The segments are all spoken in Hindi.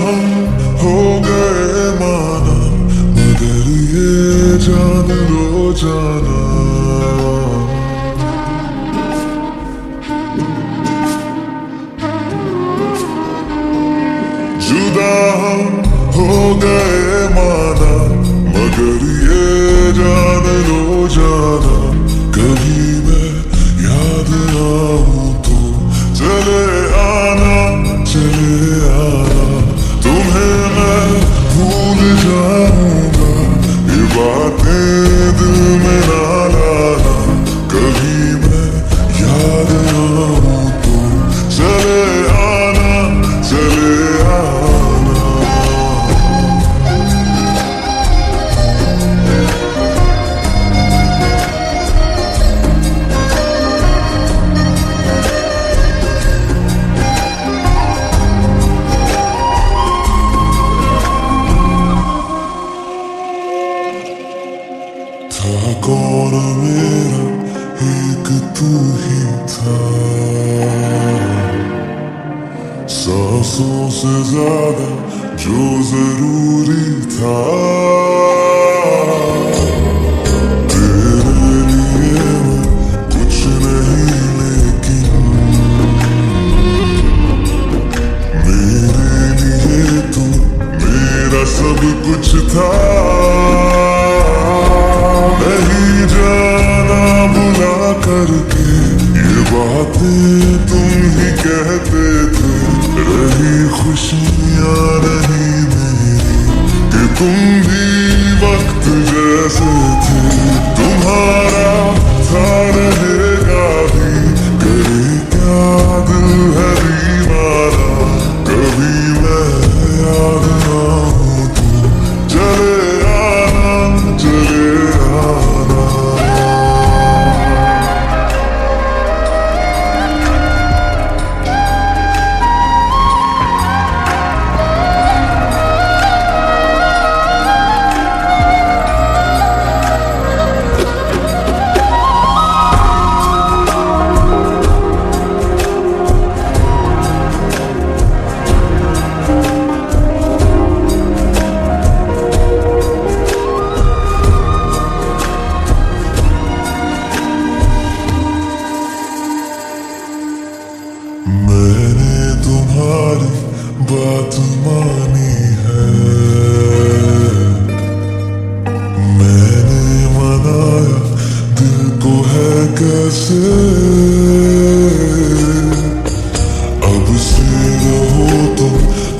हम हो गए माना, मगर ये जान लो जाना, जुदा हम हो गए माना, मगर ये जान लो जाना, कभी मैं याद आऊं तो चले आना, चले आना, तुम्हें मैं भूल जाऊंगा, ये बातें दिल में ना लाना, कभी मैं याद आऊं तो चले आना, चले आना। था कौन मेरा, एक तू ही था, सांसों से ज्यादा जो जरूरी था, तेरे लिए मैं कुछ नहीं लेकिन मेरे लिए तू मेरा सब कुछ था, नहीं जाना भुला करके ये बातें तुम ही कहते थे, रही खुशियाँ नहीं मेरी कि तुम भी वक्त जैसे थे, तुम्हारा था रहेगा भी, करे क्या दिल है दीवाना, कभी मैं याद आऊं तो चले आना, चले आना। मैंने तुम्हारी बात मानी है, मैंने मनाया दिल को है कैसे, अब से रहो तुम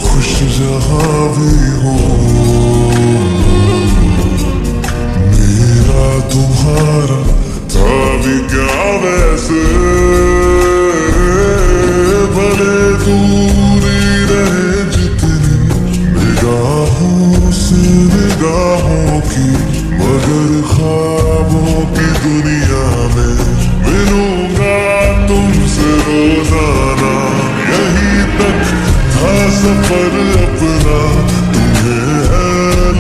खुश जहां भी हो, मेरा तुम्हारा था भी क्या वैसे, भले दूरी रहे जितनी निगाहों से निगाहों की, मगर ख्वाबों की दुनिया में मिलूंगा तुमसे रोजाना, यही तक था सफर अपना, तुम्हें है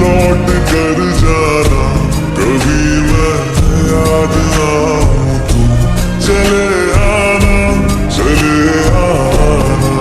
लौट कर जाना, कभी मैं याद आऊं तो चले आना, चले आना।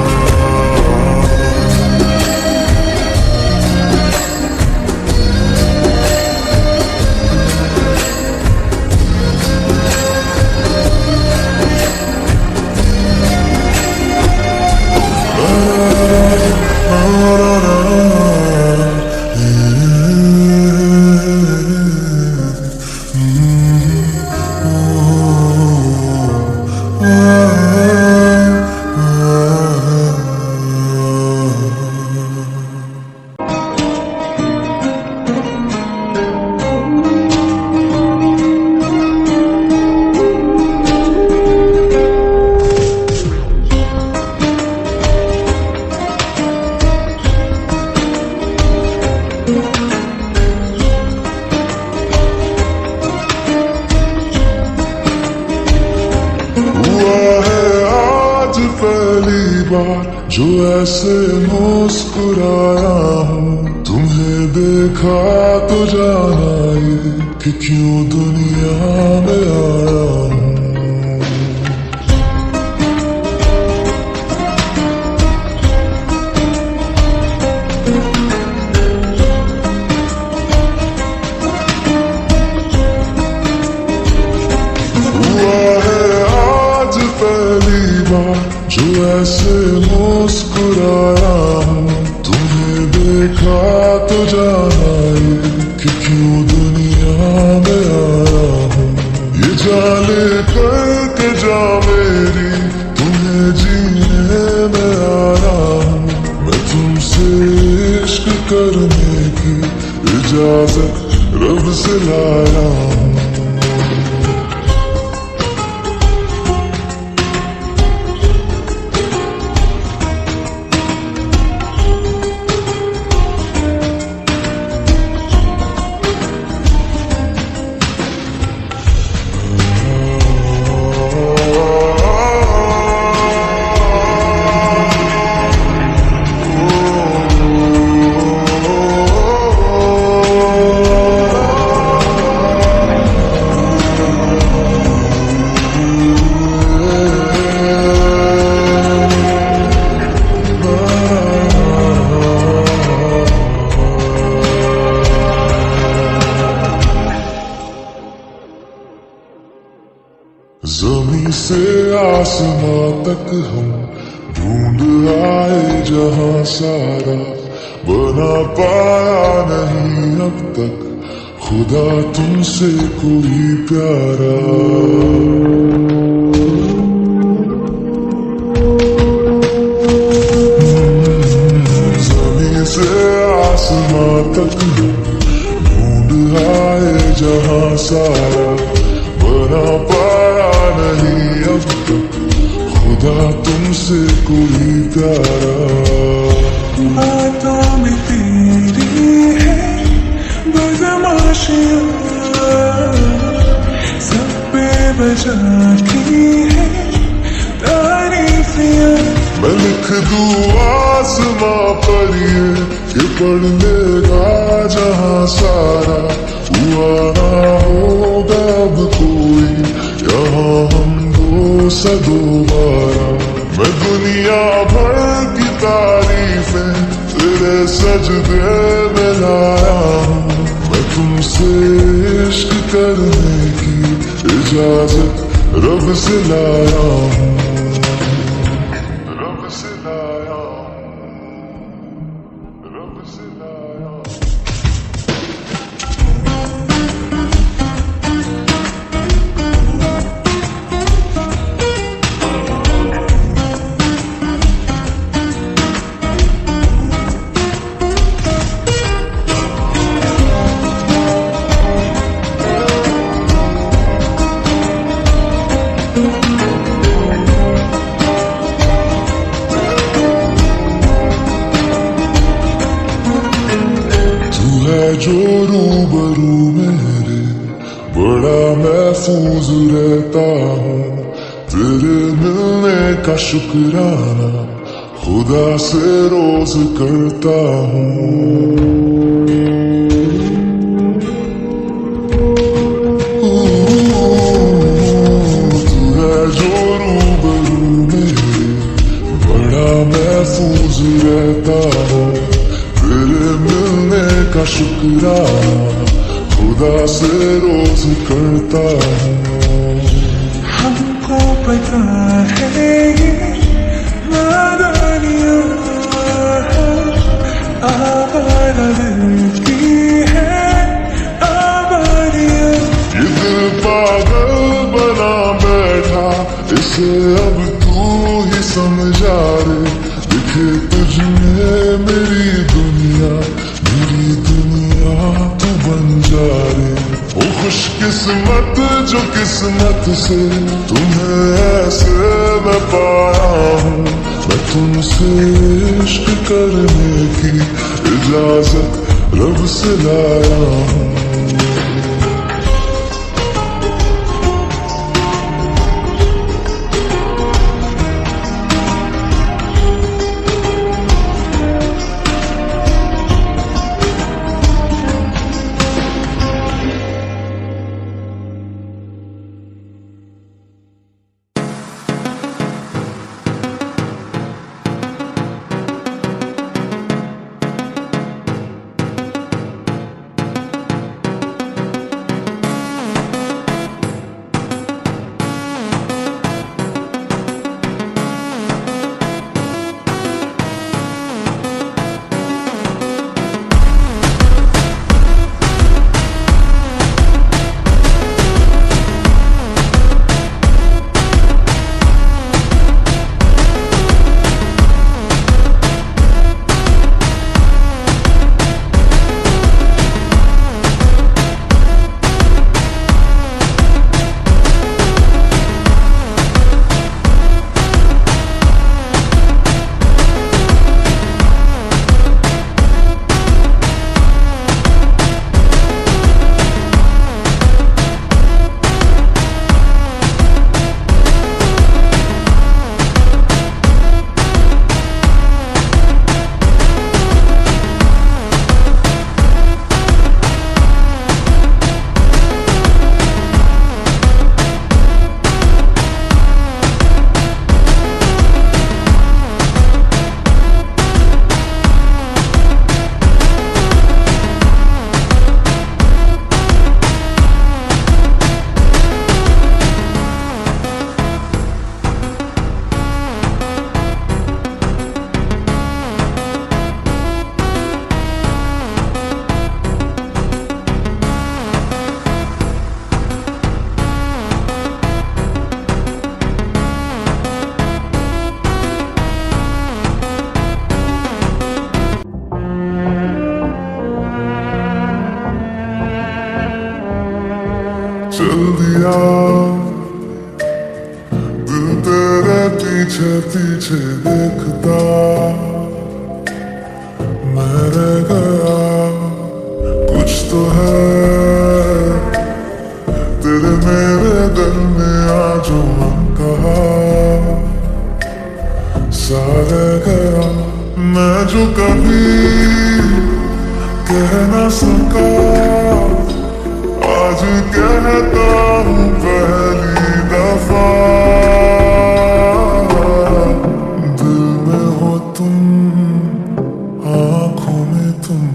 बार जो ऐसे मुस्कुराया हूँ, तुम्हें देखा तो जाना ये कि क्यों दुनिया में आया हूँ। देखा तो जाना ये कि क्यों दुनिया में आया हूँ। ये जाने करके जा मेरी तुम्हें जीने में आया हूँ। मैं तुमसे इश्क करने की इजाजत रब से लाया हूँ। ज़मीं से आसमां तक हम ढूंढ आए जहां सारा, बना पाया नहीं अब तक खुदा तुमसे कोई प्यारा। ज़मीं से आसमां तक हम ढूंढ आए जहां सारा, बना पाया नहीं अब तक खुदा तुमसे कोई प्यारा। बातों में तेरी है बदमाशियाँ, सब पे बजा की है तारीफियाँ। मैं लिख दूँ आसमां पर ये कि पढ़ लेगा जहां सारा, हुआ ना होगा अब कोई यहाँ हम दो सा दोबारा। मैं दुनिया भर की तारीफें तेरे सजदे में लाया हूँ। मैं तुमसे इश्क करने की इजाजत रब से लाया हूँ। रब से लाया हूँ, रब से लाया हूँ। जो रूबरू मेरे बड़ा महफूज रहता हूँ, तेरे मिलने का शुक्राना खुदा से रोज करता हूँ। तू है जो रूबरू मेरे बड़ा महफूज रहता हूँ, तेरे मिलने का शुक्राना खुदा से रोज करता हूँ। हमको पता है ये नादानियाँ आवारा दिल की है आवारियाँ। ये दिल पागल बना बैठा, इसे अब तू ही समझा रे। दिखे तुझमें मेरी दुनिया तू बन जा रे। ओ खुशकिस्मत जो किस्मत से तुम्हें ऐसे मैं पाया हूँ। मैं तुमसे इश्क करने की इजाजत रब से लाया हूँ। चल दिया दिल तेरे पीछे पीछे देखता मैं रह गया कुछ तो है तेरे मेरे दिल में आज मन कहा सा रह गया मैं जो कभी कह ना सका आज कहता हूँ पहली दफा दिल में हो तुम आंखों में तुम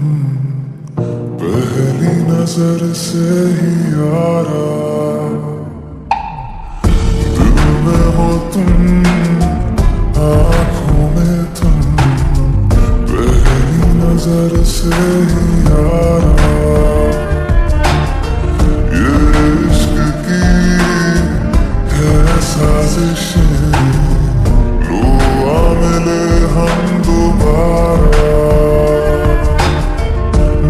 पहली नजर से ही यारा दिल में हो तुम आंखों में तुम पहली नजर से ही यारा ये इश्क की है साजिशें लो आ मिले हम दोबारा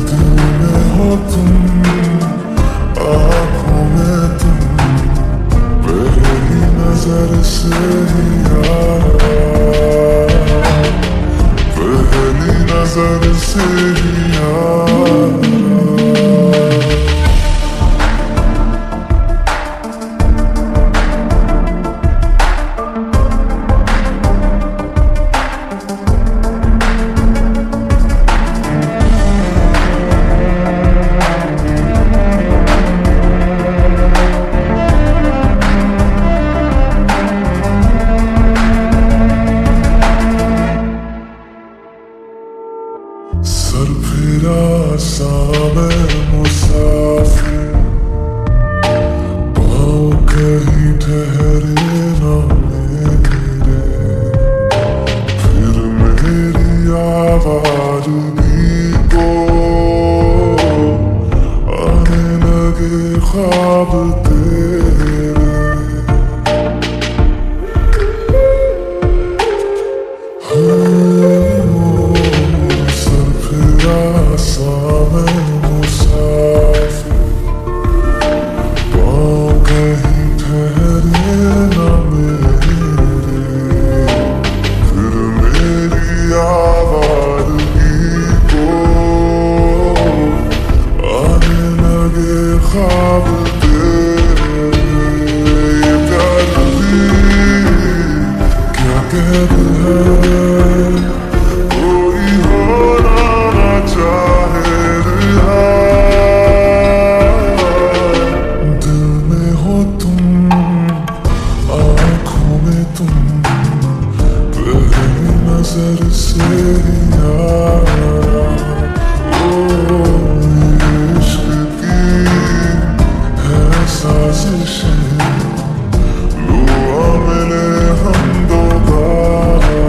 दिल में हो तुम आंखों में तुम पहली नजर से ही यारा पहली नजर से ही यारा सर फिरा सा मैं मुसाफिर पाँव कहीं ठहरे ना मेरे फिर मेरी आवाज़गी को आने लगे ख्वाब तेरे सा मैं मुसाफिर पाँव कहीं ठहरे ना मेरे फिर मेरी आवाज़गी को आने लगे ख्वाब तेरे ये प्यार भी क्या कहते हैं कोई होना चाहे दिल में हो तुम आंखों में तुम पहली नजर से यारा ओ इश्क की है साजिशें लो आ मिले हम दोबारा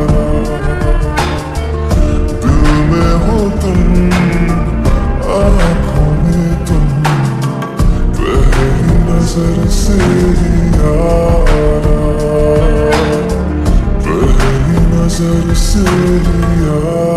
दिल में हो तुम आँखों में तुम पहली नजर से यारा पहली नजर से यारा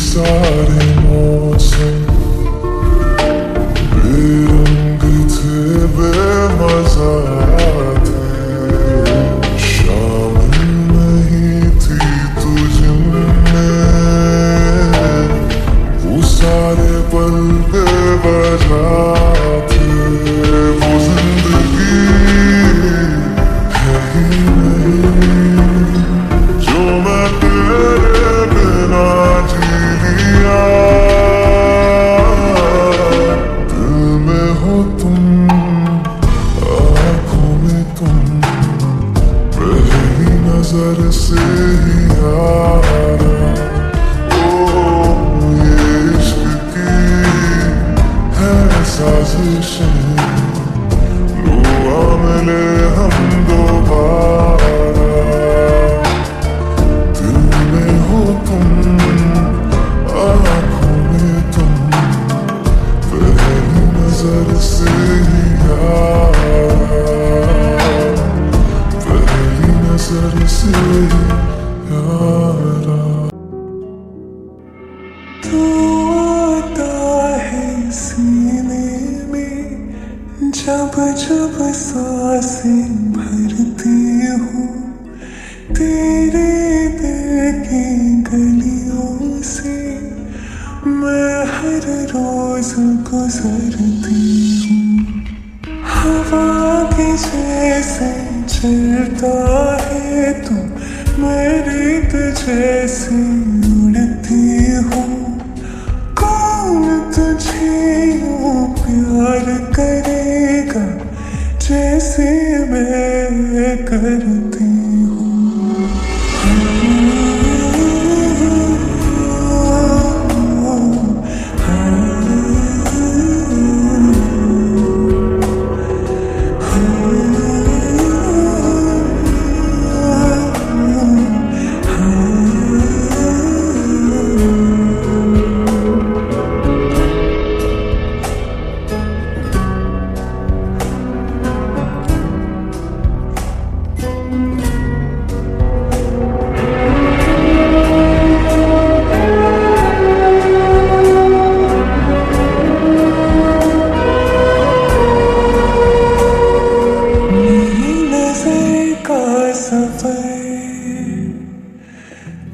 सारे मौसम बेरंग थे बेमज़ा थे शामिल नहीं थी तुझमें वो सारे पल बेवजह थे वो जिंदगी है ही नहीं जो मैं तेरे बिना जी दिल में हो तुम आँखों में तुम पहली नजर से ही यारा ओ ये इश्क की है साजिशें लो ना मिले हम दोबारा। दिल में हो तुम, आँखों में तुम, पहली नजर से ही यारा, पहली नजर से ही यारा। तू आता है सीने में जब जब सांसें भरती हूँ, तेरे दिल की गलियों से मैं हर रोज गुजरती हूँ। हवा के जैसे चलता है तू, मैं रेत जैसे उड़ती हूँ। कौन तुझे यूं प्यार करेगा जैसे मैं करती हूँ।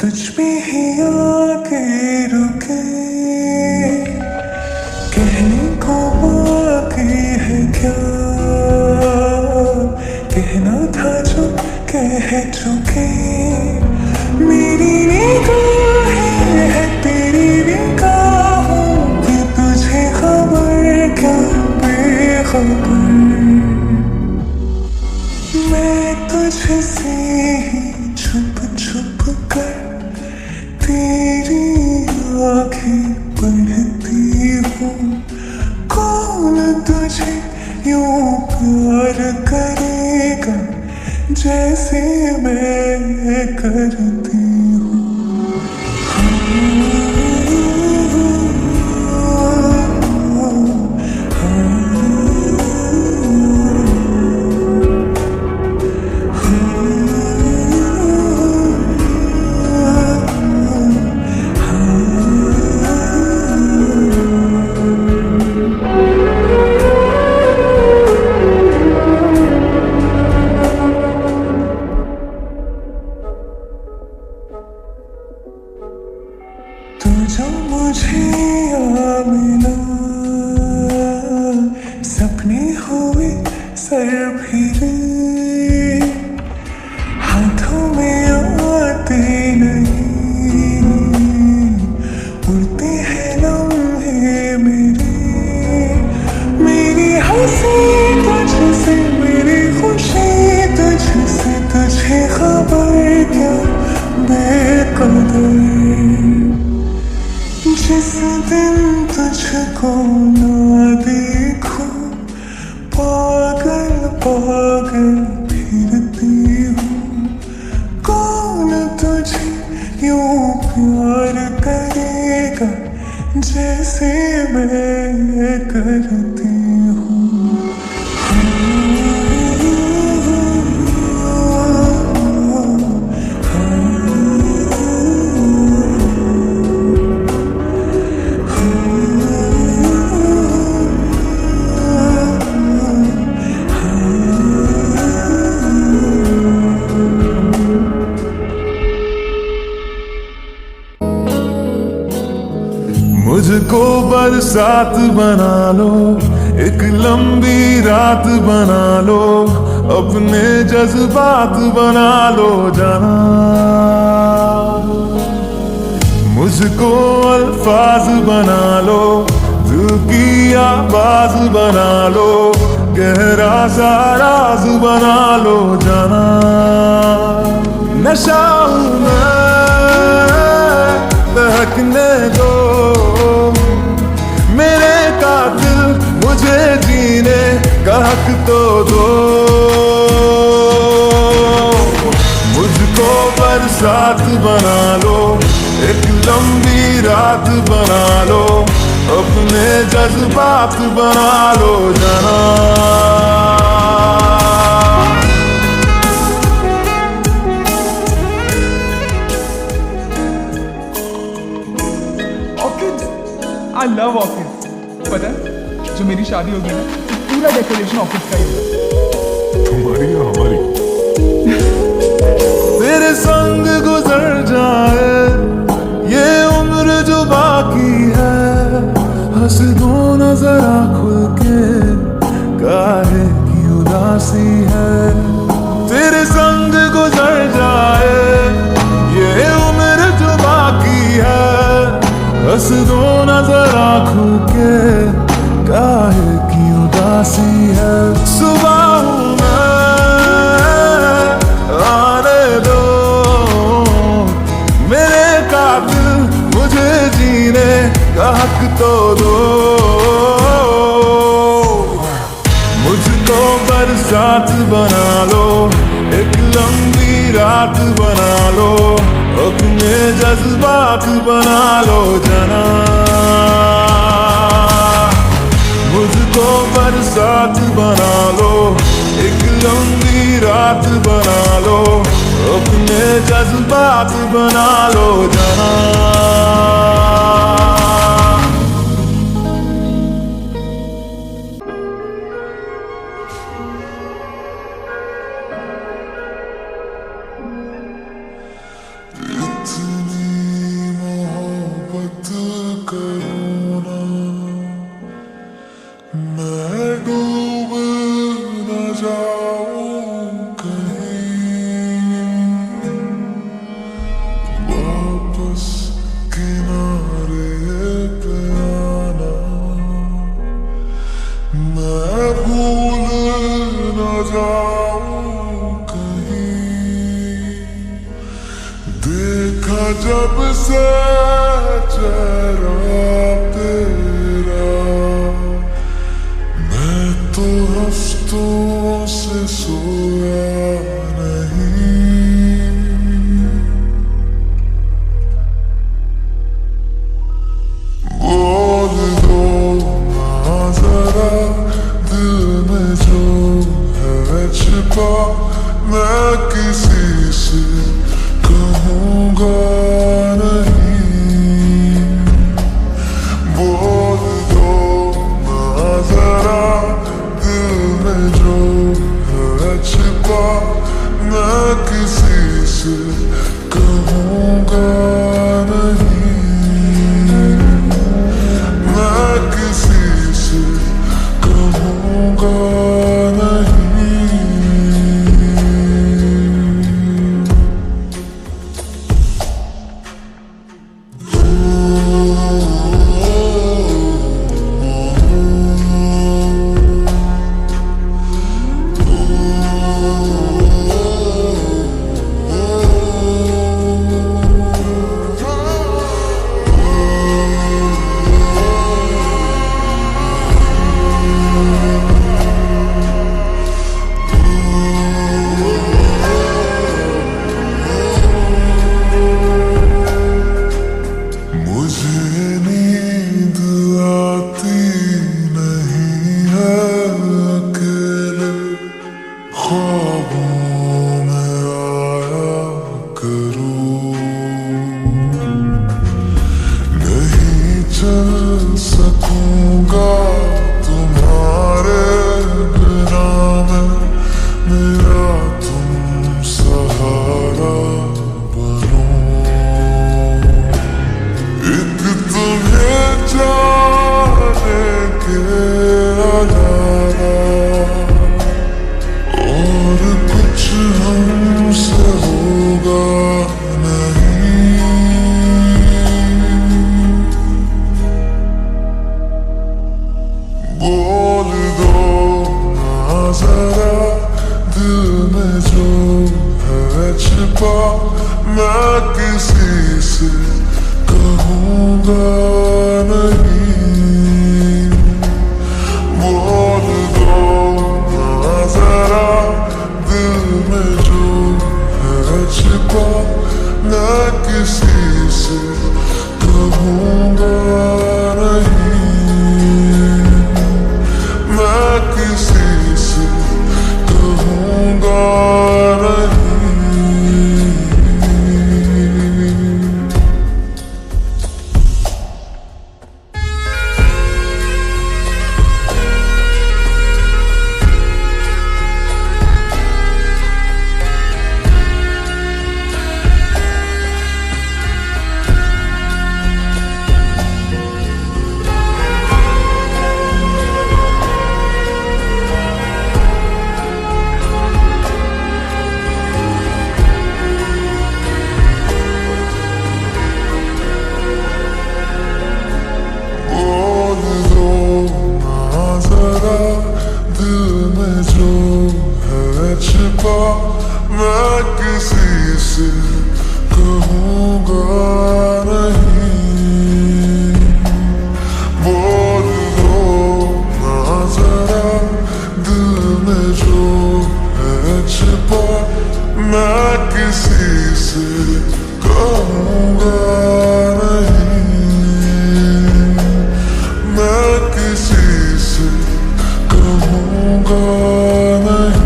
तुझ में ही आके रुके, कहने को बाकी है क्या, कहना था जो कह चुके। मेरी निगाहें है तेरी निगाहों की, तुझे खबर क्या बेखबर। मैं तुझसे ही छुप छुप कर तेरी आँखें पढ़ती हूँ। कौन तुझे यूं प्यार करेगा जैसे मैं करती हूँ। तू जो मुझे मिला, सपने हुए सर फिरे, हाथों में आते नहीं, उड़ते हैं लम्हे मेरे। मेरी हंसी तुझसे, मेरी खुशी तुझसे, तुझे खबर क्या बेकदर। जिस दिन तुझको ना देखूं, पागल पागल फिरती हूँ। कौन तुझे यूं प्यार करेगा जैसे मैं करती हूँ। मुझको बरसात बना लो, एक लंबी रात बना लो, अपने जज्बात बना लो जाना। मुझको अल्फाज बना लो, दिल की आवाज बना लो, गहरा सा राज बना लो जाना। नशा हूं मैं, बहकने दो मेरे कातिल, मुझे जीने का हक तो दो। बरसात बना लो, एक लंबी रात बना लो, अपने जज्बात बना लो जाना। Orchids, I love orchids. पता है जो मेरी शादी होगी ना, पूरा डेकोरेशन ऑर्किड्स का ही होगा। तुम्हारी या हमारी? तेरे संग गुजर जाए ये उम्र जो बाकी है, हंस दो न जरा खुल के, काहे की उदासी है। तेरे संग गुजर जाए ये उम्र जो बाकी है, हंस दो न जरा खुल के, काहे की उदासी है। सुबह हूँ मैं, आने दो मेरे कातिल, मुझे जीने का हक तो दो। मुझको बरसात बना लो, एक लंबी रात बना लो, अपने जज्बात बना लो जाना। मुझको बरसात बना लो, एक लंबी रात बना लो, अपने जज्बात बना लो जाना। इतनी मोहब्बत करो ना, मैं डूब न जाऊं कहीं, वापस किनारे पे आना, मैं भूल न जाऊं कहीं। देखा जब से चेहरा तेरा, मैं तो हफ्तों से सोया नहीं। बोल दो ना जरा दिल में जो है छिपा, मैं किसी से कहूँगा नहीं। बोल दो ना जरा दिल में जो है छिपा, मैं किसी से कहूँगा नहीं, मैं किसी से कहूँगा नहीं। सकूंगा तुम्हारे बिना मैं, मेरा तुम सहारा बनो। एक तुम्हें जाने के अलावा और कुछ हमसे होगा नहीं। बोल दो ना जरा दिल में जो है छिपा, मैं किसी से कहूँगा नहीं। बोल दो ना जरा दिल में जो है छिपा, दिल में जो है छिपा मैं किसी से कहूँगा नहीं। बोल दो ना जरा दिल में जो है छिपा मैं किसी से कहूँगा नहीं। मैं किसी से कहूँगा नहीं।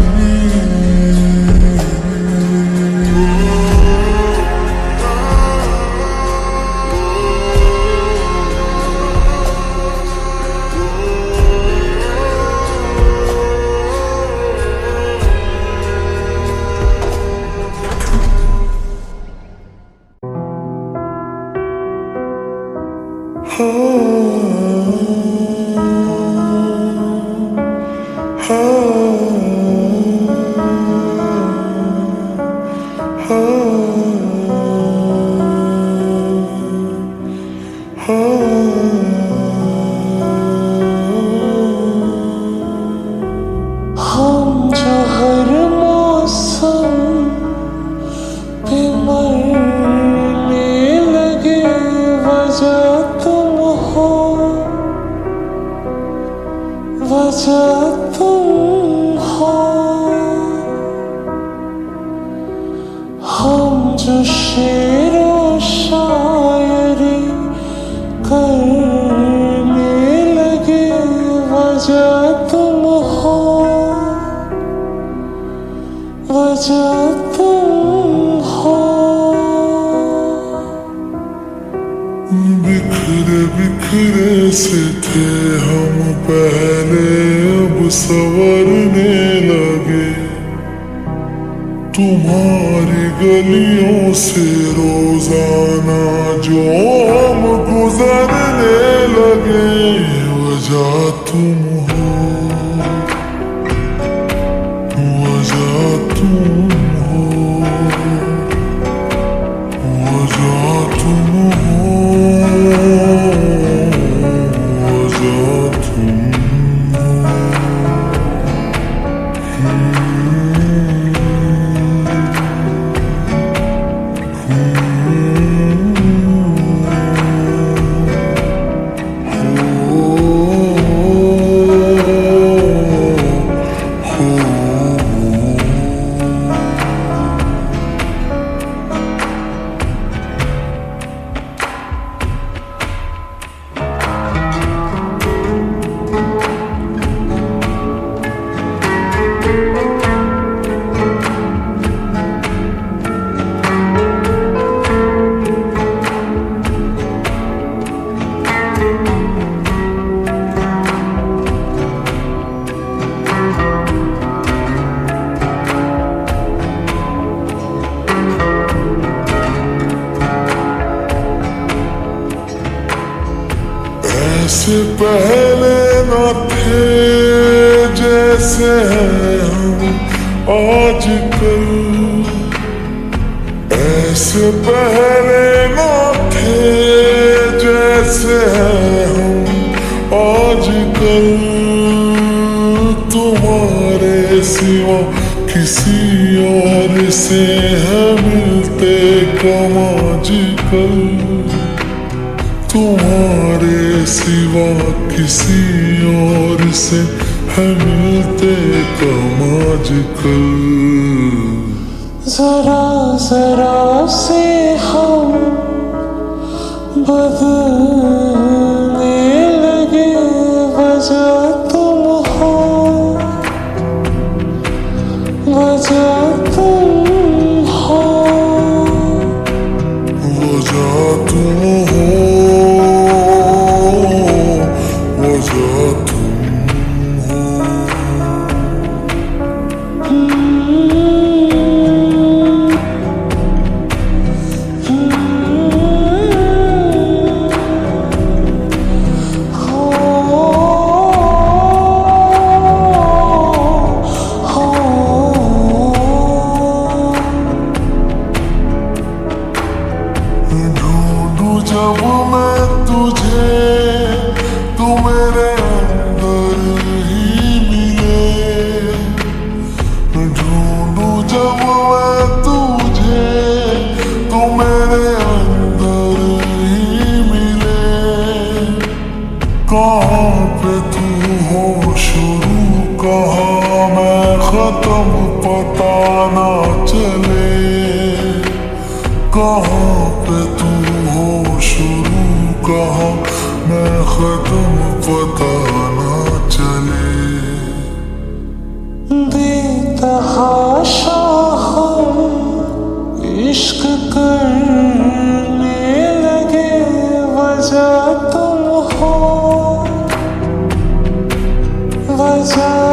हम जो हर मौसम पे मरने लगे वजह तुम हो, वजह तुम हो। हम जो शेर व शायरी करने लगे वजह तुम हो, वजह तुम हो। बिखरे बिखरे से थे हम पहले अब संवरने लगे। तुम्हारी गलियों से रोजाना जो हम गुजरने लगे वजह तुम हो, वजह तुम हो, वजह तुम हो, वजह तुम हो। ऐसे पहले न थे जैसे हैं हम आजकल। ऐसे पहले न थे जैसे हैं हम आजकल। तुम्हारे सिवा किसी और से है मिलते कम आजकल। तुम्हारे सिवा किसी और से है मिलते कम आजकल। जरा जरा से हम बदलने लगे वजह तुम हो, वजह तुम हो, वजह तुम हो, वजह तुम हो। हो सा